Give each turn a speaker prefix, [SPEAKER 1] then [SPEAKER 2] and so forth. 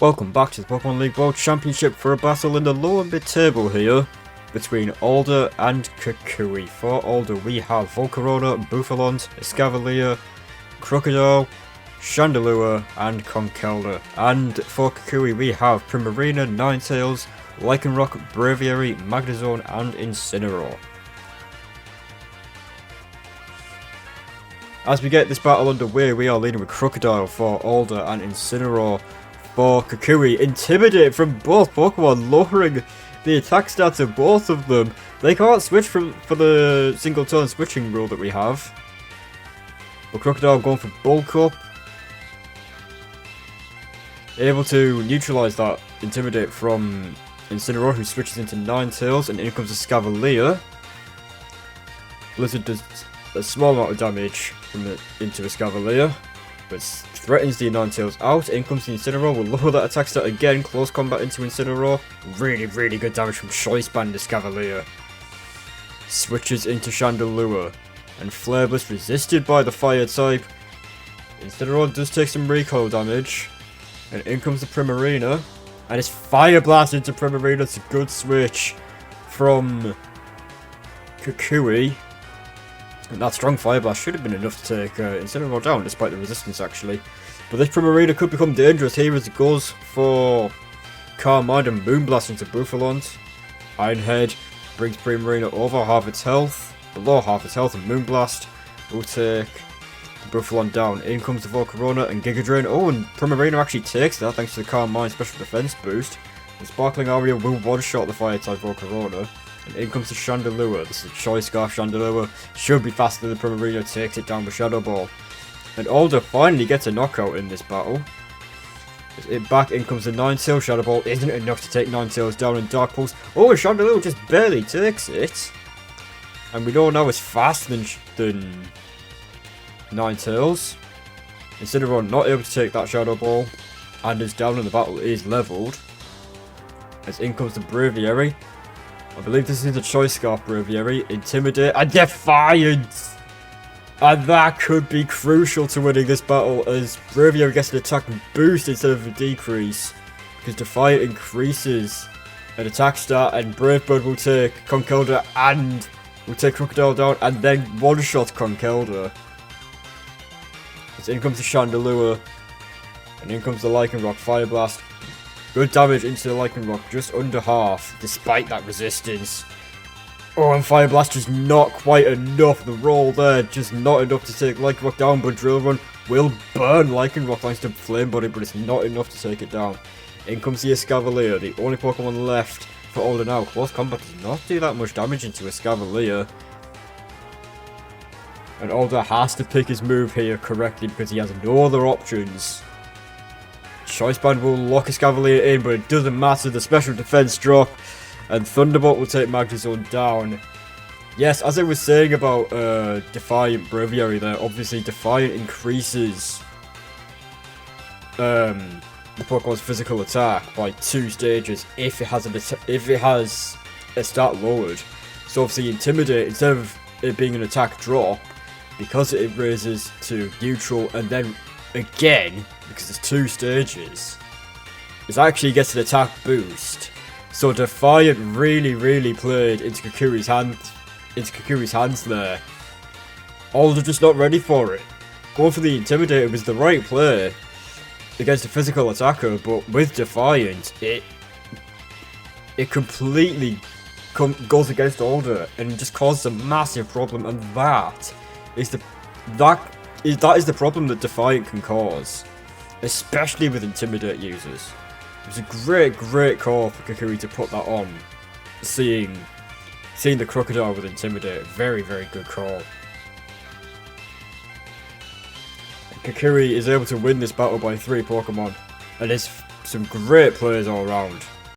[SPEAKER 1] Welcome back to the Pokemon League World Championship for a battle in the lower mid-table here between Alder and Kukui. For Alder we have Volcarona, Bouffalont, Escavalier, Crocodile, Chandelure and Conkeldurr. And for Kukui we have Primarina, Ninetales, Lycanroc, Braviary, Magnezone and Incineroar. As we get this battle underway, we are leading with Crocodile for Alder and Incineroar for Kukui. Intimidate from both Pokemon, lowering the attack stats of both of them. They can't switch for the single turn switching rule that we have. But Crocodile going for Bulk Up. Able to neutralise that Intimidate from Incineroar, who switches into Ninetales, and in comes a Escavalier. Blizzard does a small amount of damage into Escavalier, but threatens the Ninetales out. In comes the Incineroar, will lower that attack stat again. Close combat into Incineroar. Really good damage from Choice Band Escavalier. Switches into Chandelure. And Flare Blast resisted by the fire type. Incineroar does take some recoil damage. And in comes the Primarina. And it's Fire Blast into Primarina. It's a good switch from Kukui. And that strong Fire Blast should have been enough to take Incineroar down, despite the resistance actually. But this Primarina could become dangerous here as it goes for Carmine and Moonblast into Bouffalont. Ironhead brings Primarina over half its health, below half its health, and Moonblast will take Bouffalont down. In comes the Volcarona and Giga Drain. Oh, and Primarina actually takes that thanks to the Carmine special defense boost. The Sparkling Aria will one-shot the fire type Volcarona. And in comes the Chandelure. This is a Choice Scarf Chandelure. Should be faster than Primarina, takes it down with Shadow Ball. And Alder finally gets a knockout in this battle. Back in comes the Ninetales. Shadow Ball isn't enough to take Ninetales down in Dark Pulse. Oh, and Chandelure just barely takes it. And we know now it's faster than Ninetales. Incineroar not able to take that Shadow Ball. And is down and the battle is leveled. As in comes the Braviary. I believe this is a Choice Scarf Braviary. Intimidate and Defiance! And that could be crucial to winning this battle, as Braviary gets an attack boost instead of a decrease. Because Defiant increases an attack stat, and Brave Bird will take Conkeldurr and will take Crocodile down, and then one-shot Conkeldurr. As in comes the Chandelure, and in comes the Lycanroc Fire Blast. Good damage into the Lycanroc, just under half, despite that resistance. Oh, and Fire Blast just not quite enough. The roll there, just not enough to take Lycanroc down, but Drill Run will burn Lycanroc thanks to Flame Body, but it's not enough to take it down. In comes the Escavalier, the only Pokemon left for Alder now. Close Combat does not do that much damage into Escavalier. And Alder has to pick his move here correctly because he has no other options. Choice Band will lock Escavalier in, but it doesn't matter. The special defense drop, and Thunderbolt will take Magnezone down. Yes, as I was saying about Defiant Braviary there, obviously Defiant increases the Pokemon's physical attack by 2 stages if it has a stat lowered. So obviously Intimidate, instead of it being an attack drop, because it raises to neutral and then again, because there's 2 stages, it actually gets an attack boost. So Defiant really played into Kukui's hands there. Alder just not ready for it. Going for the Intimidator was the right play against a physical attacker, but with Defiant, it completely goes against Alder and just causes a massive problem, and that is the problem that Defiant can cause, especially with Intimidate users. It was a great call for Kukui to put that on. Seeing the Crocodile with Intimidate, very good call. And Kukui is able to win this battle by 3 Pokemon, and there's some great players all around.